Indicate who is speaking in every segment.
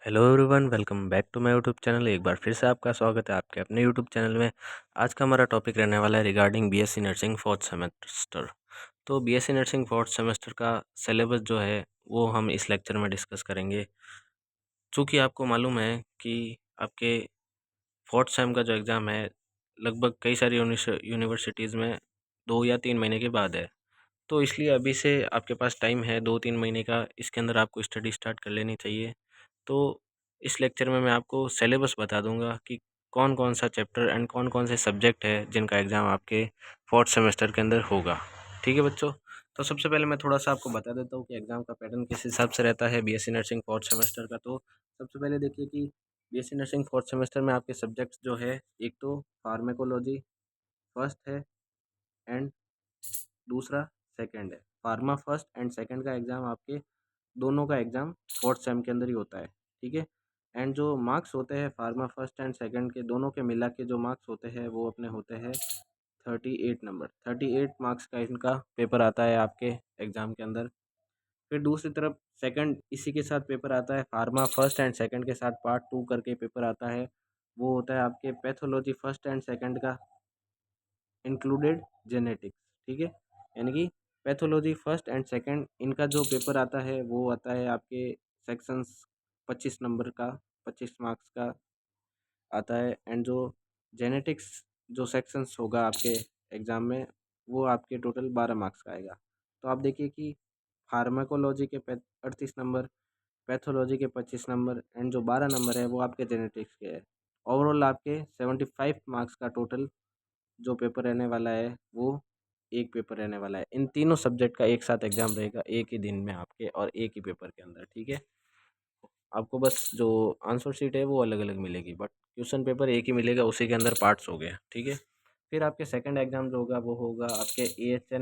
Speaker 1: Hello everyone, welcome back to my YouTube channel. एक बार फिर से आपका स्वागत है आपके अपने यूट्यूब चैनल में। आज का हमारा टॉपिक रहने वाला है regarding BSc nursing fourth semester. तो बीएससी नर्सिंग फोर्थ सेमेस्टर का सिलेबस जो है वो हम इस लेक्चर में डिस्कस करेंगे। चूँकि आपको मालूम है कि आपके फोर्थ सेम का जो एग्ज़ाम है लगभग कई सारी यूनिवर्सिटीज़ में 2 या 3 महीने के बाद है। तो इसलिए अभी से आपके पास टाइम है 2-3 महीने का, इसके अंदर आपको स्टडी स्टार्ट कर लेनी चाहिए। तो इस लेक्चर में मैं आपको सिलेबस बता दूंगा कि कौन कौन सा चैप्टर एंड कौन कौन से सब्जेक्ट है जिनका एग्ज़ाम आपके फोर्थ सेमेस्टर के अंदर होगा। ठीक है बच्चों। तो सबसे पहले मैं थोड़ा सा आपको बता देता हूँ कि एग्ज़ाम का पैटर्न किस हिसाब से रहता है बीएससी नर्सिंग फोर्थ सेमेस्टर का। तो सबसे पहले देखिए कि बीएससी नर्सिंग फोर्थ सेमेस्टर में आपके सब्जेक्ट्स जो है, एक तो फार्मेकोलॉजी फर्स्ट है एंड दूसरा सेकंड है। फार्मा फर्स्ट एंड सेकंड का एग्ज़ाम आपके दोनों का एग्ज़ाम फोर्थ सेम के अंदर ही होता है। ठीक है। एंड जो मार्क्स होते हैं फार्मा फर्स्ट एंड सेकंड के दोनों के मिला के जो मार्क्स होते हैं वो अपने होते हैं 38 नंबर। 38 मार्क्स का इनका पेपर आता है आपके एग्ज़ाम के अंदर। फिर दूसरी तरफ सेकंड इसी के साथ पेपर आता है, फार्मा फर्स्ट एंड सेकंड के साथ पार्ट 2 करके पेपर आता है। वो होता है आपके पैथोलॉजी फर्स्ट एंड सेकंड का इंक्लूडेड जेनेटिक्स। ठीक है। यानी कि पैथोलॉजी फर्स्ट एंड सेकंड इनका जो पेपर आता है वो आता है आपके सेक्शंस 25 नंबर का, 25 मार्क्स का आता है। एंड जो जेनेटिक्स जो सेक्शंस होगा आपके एग्ज़ाम में वो आपके टोटल 12 मार्क्स का आएगा। तो आप देखिए कि फार्माकोलॉजी के 38 नंबर, पैथोलॉजी के 25 नंबर एंड जो 12 नंबर है वो आपके जेनेटिक्स के है। ओवरऑल आपके 75 मार्क्स का टोटल जो पेपर रहने वाला है वो एक पेपर रहने वाला है। इन तीनों सब्जेक्ट का एक साथ एग्ज़ाम रहेगा एक ही दिन में आपके और एक ही पेपर के अंदर। ठीक है। आपको बस जो आंसर शीट है वो अलग अलग मिलेगी बट क्वेश्चन पेपर एक ही मिलेगा, उसी के अंदर पार्ट्स हो गए। ठीक है। फिर आपके सेकंड एग्ज़ाम जो होगा वो होगा आपके A H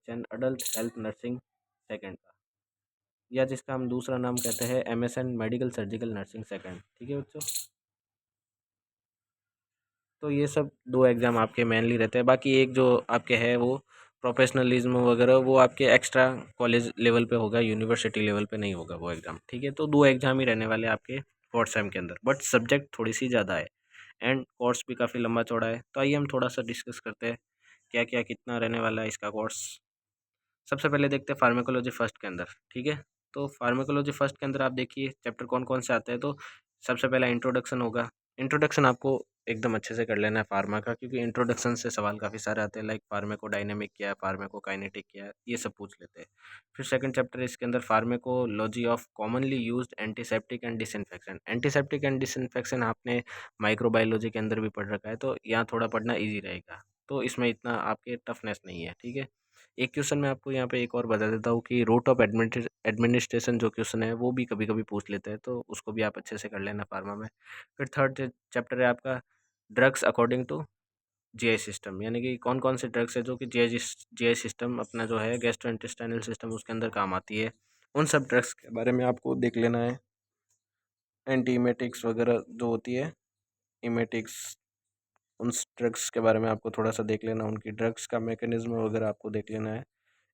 Speaker 1: an adult health nursing second का, या जिसका हम दूसरा नाम कहते हैं MSN medical surgical nursing second. ठीक है बच्चों। तो ये सब 2 एग्ज़ाम आपके मेनली रहते हैं। बाकी एक जो आपके है वो प्रोफेशनलिज्म वगैरह वो आपके एक्स्ट्रा कॉलेज लेवल पे होगा, यूनिवर्सिटी लेवल पे नहीं होगा वो एग्ज़ाम। ठीक है। तो 2 एग्ज़ाम ही रहने वाले हैं आपके फोर्थ सेम के अंदर, बट सब्जेक्ट थोड़ी सी ज़्यादा है एंड कोर्स भी काफ़ी लंबा चौड़ा है। तो आइए हम थोड़ा सा डिस्कस करते हैं क्या क्या कितना रहने वाला है इसका कोर्स। सबसे पहले देखते हैं फार्माकोलॉजी फर्स्ट के अंदर। ठीक है। तो फार्माकोलॉजी फर्स्ट के अंदर आप देखिए चैप्टर कौन कौन से आते हैं। तो सबसे पहला इंट्रोडक्शन होगा। इंट्रोडक्शन आपको एकदम अच्छे से कर लेना है फार्मा का, क्योंकि इंट्रोडक्शन से सवाल काफ़ी सारे आते हैं, लाइक फार्माकोडायनेमिक क्या है, फार्माकोकाइनेटिक क्या है, ये सब पूछ लेते हैं। फिर सेकंड चैप्टर इसके अंदर pharmacology of commonly used antiseptic and disinfection. Antiseptic and disinfection आपने माइक्रोबायोलॉजी के अंदर भी पढ़ रखा है, तो यहाँ थोड़ा पढ़ना ईजी रहेगा, तो इसमें इतना आपके टफनेस नहीं है। ठीक है। एक क्वेश्चन मैं आपको यहाँ पे एक और बता देता हूँ कि रूट ऑफ एडमिनिस्ट्रेशन जो क्वेश्चन है वो भी कभी कभी पूछ लेते हैं, तो उसको भी आप अच्छे से कर लेना फार्मा में। फिर थर्ड चैप्टर है आपका drugs according to GI system, यानी कि कौन कौन से ड्रग्स है जो कि जीआई सिस्टम अपना जो है गैस्ट्रो इंटेस्टाइनल सिस्टम उसके अंदर काम आती है, उन सब ड्रग्स के बारे में आपको देख लेना है। एंटी इमेटिक्स वगैरह जो होती है, इमेटिक्स, उन ड्रग्स के बारे में आपको थोड़ा सा देख लेना, उनकी ड्रग्स का मैकेनिज्म वगैरह आपको देख लेना है।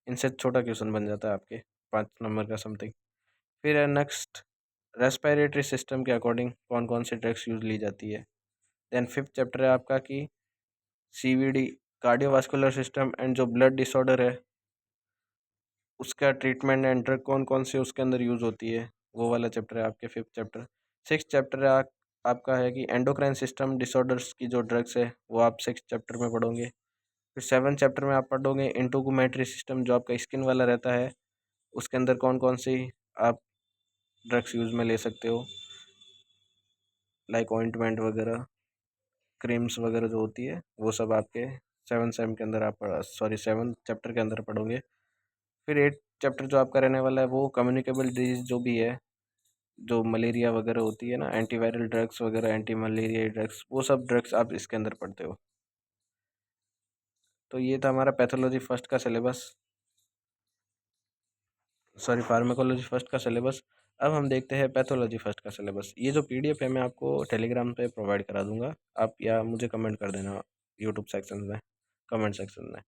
Speaker 1: इनसे छोटा क्वेश्चन बन जाता है आपके 5 नंबर का समथिंग। फिर है नेक्स्ट रेस्पिरेटरी सिस्टम के अकॉर्डिंग कौन कौन सी ड्रग्स यूज ली जाती है। देन फिफ्थ चैप्टर है आपका कि CVD कार्डियोवास्कुलर सिस्टम एंड जो ब्लड डिसऑर्डर है उसका ट्रीटमेंट एंड ड्रग कौन कौन से उसके अंदर यूज़ होती है, वो वाला चैप्टर है आपके फिफ्थ चैप्टर। सिक्स चैप्टर है आपका है कि एंडोक्राइन सिस्टम डिसऑर्डर्स की जो ड्रग्स है वो आप सिक्स चैप्टर में पढ़ोगे। फिर सेवन चैप्टर में आप पढ़ोगे इंटोगोमेट्री सिस्टम जो आपका स्किन वाला रहता है, उसके अंदर कौन कौन सी आप ड्रग्स यूज़ में ले सकते हो, लाइक ऑइंटमेंट वगैरह, क्रीम्स वगैरह जो होती है वो सब आपके सेवन सेम के अंदर आप सेवन चैप्टर के अंदर पढ़ोगे। फिर एट चैप्टर जो आपका रहने वाला है वो कम्युनिकेबल डिजीज जो भी है, जो मलेरिया वगैरह होती है ना, एंटीवायरल ड्रग्स वगैरह, एंटी मलेरिया ड्रग्स, वो सब ड्रग्स आप इसके अंदर पढ़ते हो। तो ये था हमारा पैथोलॉजी फर्स्ट का सिलेबस, सॉरी फार्माकोलॉजी फर्स्ट का सिलेबस। अब हम देखते हैं पैथोलॉजी फर्स्ट का सिलेबस। ये जो PDF है मैं आपको टेलीग्राम पे प्रोवाइड करा दूंगा, आप या मुझे कमेंट कर देना यूट्यूब सेक्शन में, कमेंट सेक्शन में।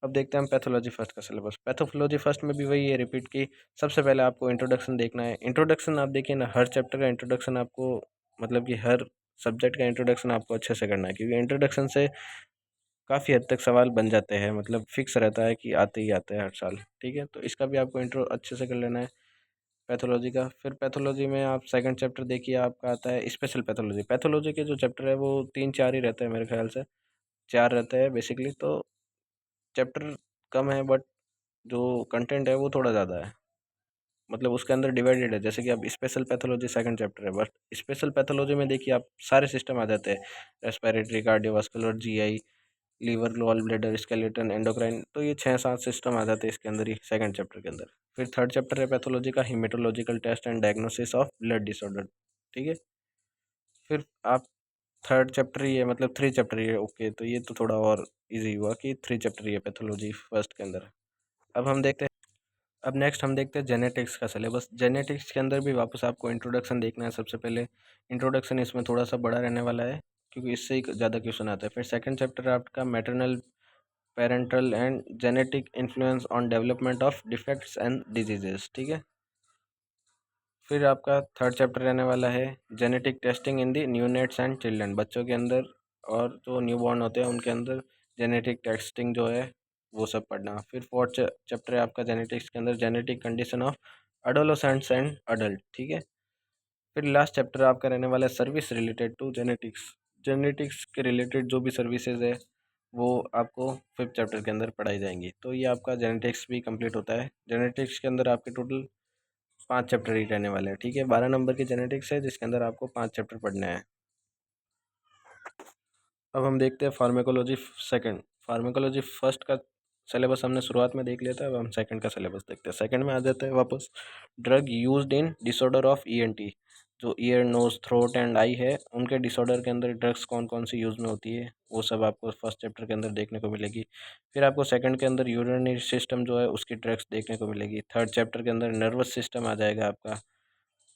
Speaker 1: अब देखते हैं हम पैथोलॉजी फर्स्ट का सिलेबस। पैथोलॉजी फर्स्ट में भी वही है रिपीट की, सबसे पहले आपको इंट्रोडक्शन देखना है। इंट्रोडक्शन आप देखिए ना, हर चैप्टर का इंट्रोडक्शन आपको, मतलब कि हर सब्जेक्ट का इंट्रोडक्शन आपको अच्छे से करना है, क्योंकि इंट्रोडक्शन से काफ़ी हद तक सवाल बन जाते हैं, मतलब फिक्स रहता है कि आते ही आते हैं हर साल। ठीक है, तो इसका भी आपको इंट्रो अच्छे से कर लेना है पैथोलॉजी का। फिर पैथोलॉजी में आप सेकंड चैप्टर देखिए, आपका आता है स्पेशल पैथोलॉजी। पैथोलॉजी के जो चैप्टर है वो 3-4 ही रहते हैं मेरे ख्याल से, 4 रहते हैं बेसिकली। तो चैप्टर कम है बट जो कंटेंट है वो थोड़ा ज़्यादा है, मतलब उसके अंदर डिवाइडेड है। जैसे कि अब स्पेशल पैथोलॉजी सेकंड चैप्टर है, बट स्पेशल पैथोलॉजी में देखिए आप सारे सिस्टम आ जाते हैं, respiratory, cardiovascular, GI, liver, gall bladder, skeleton, endocrine. तो ये 6-7 सिस्टम आ जाते हैं इसके अंदर ही, सेकंड चैप्टर के अंदर। फिर थर्ड चैप्टर है पैथोलॉजी का, haematological test and diagnosis of blood disorder. ठीक है, फिर आप थर्ड चैप्टर ही है, मतलब 3 चैप्टर ही है। ओके, तो ये तो थोड़ा और इजी हुआ कि 3 चैप्टर ही है पैथोलॉजी फर्स्ट के अंदर। अब हम देखते हैं, अब नेक्स्ट हम देखते हैं जेनेटिक्स का सिलेबस। जेनेटिक्स के अंदर भी वापस आपको इंट्रोडक्शन देखना है सबसे पहले। इंट्रोडक्शन इसमें थोड़ा सा बड़ा रहने वाला है, क्योंकि इससे ही ज़्यादा क्वेश्चन आता है। फिर सेकंड चैप्टर आपका maternal, parental and genetic influence on development of defects and diseases. ठीक है, फिर आपका थर्ड चैप्टर रहने वाला है genetic testing in the neonates and children. बच्चों के अंदर और जो न्यूबॉर्न होते हैं उनके अंदर जेनेटिक टेस्टिंग जो है वो सब पढ़ना। फिर फोर्थ चैप्टर है आपका जेनेटिक्स के अंदर genetic condition of adolescents and adult. ठीक है, फिर लास्ट चैप्टर आपका रहने वाला है service related to genetics. Genetics के रिलेटेड जो भी सर्विसेज है वो आपको फिफ्थ चैप्टर के अंदर पढ़ाई जाएंगी। तो ये आपका जेनेटिक्स भी कंप्लीट होता है। जेनेटिक्स के अंदर आपके टोटल 5 चैप्टर ही रहने वाले हैं। ठीक है, 12 नंबर की जेनेटिक्स है जिसके अंदर आपको 5 चैप्टर पढ़ने हैं। अब हम देखते हैं फार्मेकोलॉजी सेकंड। फार्मेकोलॉजी फर्स्ट का सिलेबस हमने शुरुआत में देख लिया था, अब हम सेकंड का सिलेबस देखते हैं। सेकंड में आ जाते हैं वापस drug used in disorder of ENT. जो ear, nose, throat and eye है, उनके डिसऑर्डर के अंदर ड्रग्स कौन कौन सी यूज़ में होती है वो सब आपको फर्स्ट चैप्टर के अंदर देखने को मिलेगी। फिर आपको सेकंड के अंदर यूरिनरी सिस्टम जो है उसकी ड्रग्स देखने को मिलेगी। थर्ड चैप्टर के अंदर नर्वस सिस्टम आ जाएगा आपका।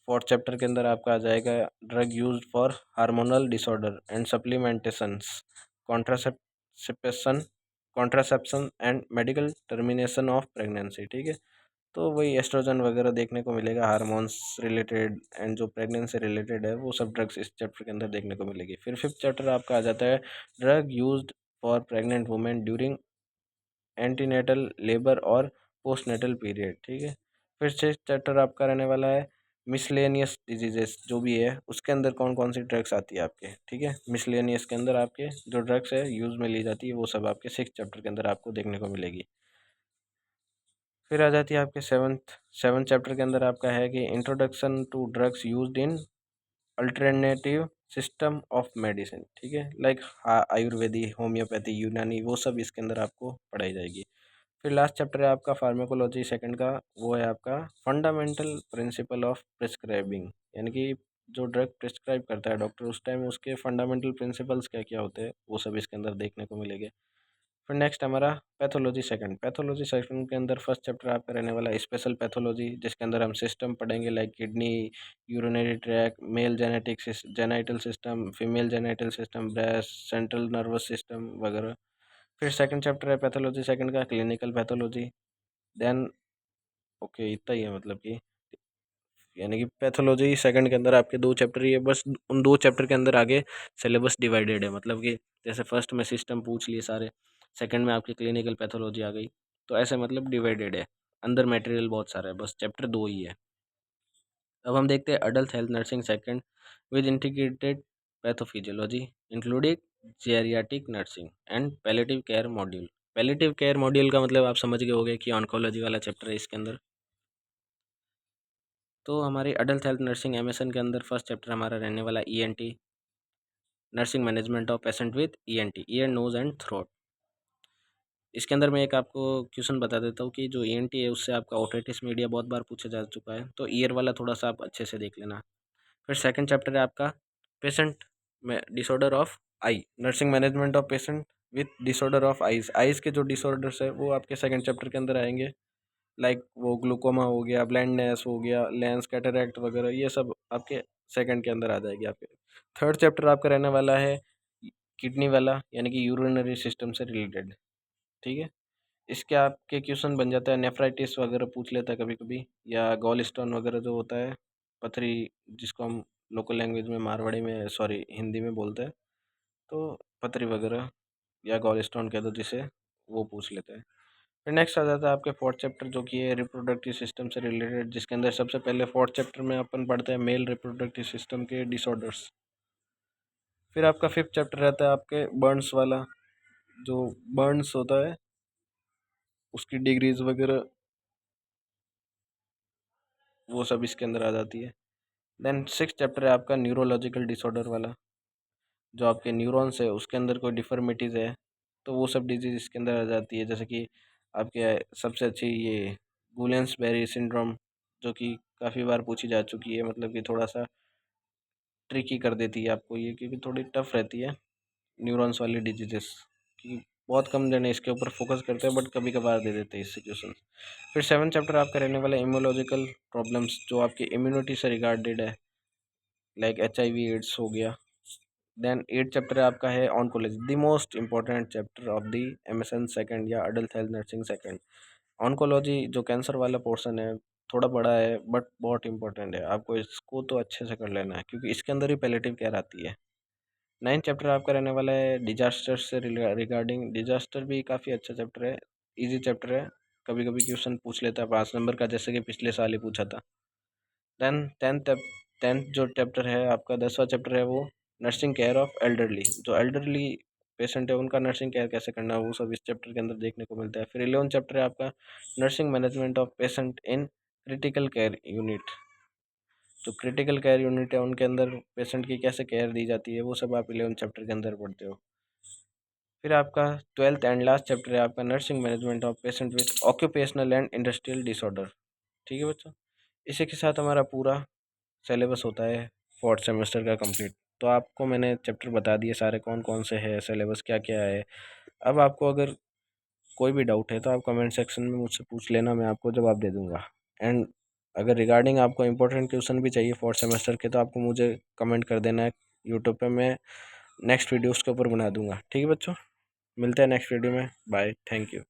Speaker 1: फोर्थ चैप्टर के अंदर आपका आ जाएगा drug use for hormonal disorder and supplementations, contraception contraception and medical termination of pregnancy. ठीक है, तो वही एस्ट्रोजन वगैरह देखने को मिलेगा, हार्मोन्स रिलेटेड एंड जो प्रेगनेंसी रिलेटेड है वो सब ड्रग्स इस चैप्टर के अंदर देखने को मिलेगी। फिर फिफ्थ चैप्टर आपका आ जाता है drug used for pregnant women during antenatal, labour और पोस्टनेटल पीरियड। ठीक है, फिर से चैप्टर आपका रहने वाला है मिसलेनियस डिजीजेस। जो भी है उसके अंदर कौन कौन सी ड्रग्स आती है आपके। ठीक है, मिसलेनियस के अंदर आपके जो ड्रग्स है यूज़ में ली जाती है वो सब आपके सिक्स चैप्टर के अंदर आपको देखने को मिलेगी। फिर आ जाती है आपके सेवन्थ चैप्टर के अंदर आपका है कि introduction to drugs used in alternative system of medicine. ठीक है, लाइक आयुर्वेदी, होम्योपैथी, यूनानी, वो सब इसके अंदर आपको पढ़ाई जाएगी। फिर लास्ट चैप्टर है आपका फार्माकोलॉजी सेकंड का, वो है आपका फंडामेंटल प्रिंसिपल ऑफ प्रिस्क्राइबिंग। यानी कि जो ड्रग प्रिस्क्राइब करता है डॉक्टर उस टाइम उसके फंडामेंटल प्रिंसिपल्स क्या क्या होते हैं वो सब इसके अंदर देखने को मिलेंगे। फिर नेक्स्ट हमारा पैथोलॉजी सेकंड। पैथोलॉजी सेकंड के अंदर फर्स्ट चैप्टर आपका रहने वाला है स्पेशल पैथोलॉजी, जिसके अंदर हम सिस्टम पढ़ेंगे like kidney, urinary tract, male genetic genital system, female genital system, breast, central nervous system वगैरह। फिर सेकंड चैप्टर है पैथोलॉजी सेकंड का क्लिनिकल पैथोलॉजी। देन ओके, इतना ही है, मतलब कि यानी कि पैथोलॉजी सेकंड के अंदर आपके 2 चैप्टर ही है, बस उन 2 चैप्टर के अंदर आगे सिलेबस डिवाइडेड है। मतलब कि जैसे फर्स्ट में सिस्टम पूछ लिए सारे, सेकंड में आपकी क्लिनिकल पैथोलॉजी आ गई, तो ऐसे मतलब डिवाइडेड है। अंदर मटेरियल बहुत सारा है, बस चैप्टर 2 ही है। अब हम देखते हैं adult health nursing second with integrated pathophysiology including geriatric nursing and palliative care module. Palliative care module का मतलब आप समझ गए होंगे कि ऑन्कोलॉजी वाला चैप्टर है इसके अंदर। तो हमारी अडल्ट हेल्थ नर्सिंग एमएसएन के अंदर फर्स्ट चैप्टर हमारा रहने वाला ENT, nursing management of patient with ENT, ear, nose and throat. इसके अंदर मैं एक आपको क्वेश्चन बता देता हूँ कि जो ईएनटी है उससे आपका ओटिटिस मीडिया बहुत बार पूछा जा चुका है, तो ईयर वाला थोड़ा सा आप अच्छे से देख लेना। फिर सेकंड चैप्टर है आपका पेशेंट में disorder of I, nursing management of patient with disorder of eyes. Eyes के जो डिसऑर्डर्स है वो आपके सेकंड चैप्टर के अंदर आएंगे, लाइक वो ग्लूकोमा हो गया, ब्लाइंडनेस हो गया, लेंस कैटरैक्ट वगैरह, ये सब आपके सेकंड के अंदर आ जाएगी आपके। थर्ड चैप्टर आपका रहने वाला है किडनी वाला, यानी कि यूरिनरी सिस्टम से रिलेटेड। ठीक है, इसके आपके क्वेश्चन बन जाता है, नेफ्राइटिस वगैरह पूछ लेता है कभी कभी, या गॉल स्टोन वगैरह जो होता है, पथरी, जिसको हम लोकल लैंग्वेज में मारवाड़ी में, सॉरी हिंदी में बोलते हैं, तो पथरी वगैरह या गॉल स्टोन कह दो जिसे, वो पूछ लेते हैं। फिर नेक्स्ट आ जाता है आपके फोर्थ चैप्टर, जो कि है रिप्रोडक्टिव सिस्टम से रिलेटेड, जिसके अंदर सबसे पहले फोर्थ चैप्टर में अपन पढ़ते हैं मेल रिप्रोडक्टिव सिस्टम के डिसऑर्डर्स। फिर आपका फिफ्थ चैप्टर रहता है आपके बर्न्स वाला, जो बर्न्स होता है उसकी डिग्रीज वगैरह, वो सब इसके अंदर आ जाती है। देन सिक्स चैप्टर है आपका न्यूरोलॉजिकल डिसऑर्डर वाला, जो आपके न्यूरॉन्स है उसके अंदर कोई डिफॉर्मिटीज़ है, तो वो सब डिजीज इसके अंदर आ जाती है। जैसे कि आपके सबसे अच्छी ये गुलेंस बेरी सिंड्रोम, जो कि काफ़ी बार पूछी जा चुकी है, मतलब कि थोड़ा सा ट्रिकी कर देती है आपको ये, क्योंकि थोड़ी टफ रहती है न्यूरॉन्स वाली डिजीजेस की। बहुत कम जने इसके ऊपर फोकस करते हैं, बट कभी कभार दे देते हैं इससे क्वेश्चन। फिर सेवन चैप्टर आपका रहने वाला इम्यूनोलॉजिकल प्रॉब्लम्स, जो आपकी इम्यूनिटी से रिगार्डेड है, लाइक HIV एड्स हो गया। देन एट चैप्टर आपका है oncology, the most important chapter of the MSN second या adult health nursing second. Oncology जो कैंसर वाला पोर्शन है, थोड़ा बड़ा है बट बहुत इंपॉर्टेंट है, आपको इसको तो अच्छे से कर लेना है, क्योंकि इसके अंदर ही पैलेटिव केयर आती है। नाइन्थ चैप्टर आपका रहने वाला है डिजास्टर से रिगार्डिंग, डिजास्टर भी काफ़ी अच्छा चैप्टर है, इजी चैप्टर है, कभी कभी क्वेश्चन पूछ लेता है 5 नंबर का, जैसे कि पिछले साल ही पूछा था। देन टेंथ जो चैप्टर है आपका, 10वां चैप्टर है वो नर्सिंग केयर ऑफ एल्डरली, जो एल्डरली पेशेंट है उनका नर्सिंग केयर कैसे करना है, वो सब इस चैप्टर के अंदर देखने को मिलता है। फिर 11 चैप्टर है आपका nursing management of patient in critical care unit, जो क्रिटिकल केयर यूनिट है उनके अंदर पेशेंट की कैसे केयर दी जाती है, वो सब आप 11 चैप्टर के अंदर पढ़ते हो। फिर आपका 12th एंड लास्ट चैप्टर है आपका nursing management of patient with occupational and industrial disorder. ठीक है बच्चों, इसी के साथ हमारा पूरा सिलेबस होता है फोर्थ सेमेस्टर का कंप्लीट। तो आपको मैंने चैप्टर बता दिए सारे कौन कौन से हैं, सिलेबस क्या क्या है। अब आपको अगर कोई भी डाउट है तो आप कमेंट सेक्शन में मुझसे पूछ लेना, मैं आपको जवाब दे दूंगा। एंड अगर रिगार्डिंग आपको इंपॉर्टेंट क्वेश्चन भी चाहिए फोर्थ सेमेस्टर के, तो आपको मुझे कमेंट कर देना है यूट्यूब पे, मैं नेक्स्ट वीडियो उसके ऊपर बना दूंगा। ठीक है बच्चों, मिलते हैं नेक्स्ट वीडियो में, बाय, थैंक यू।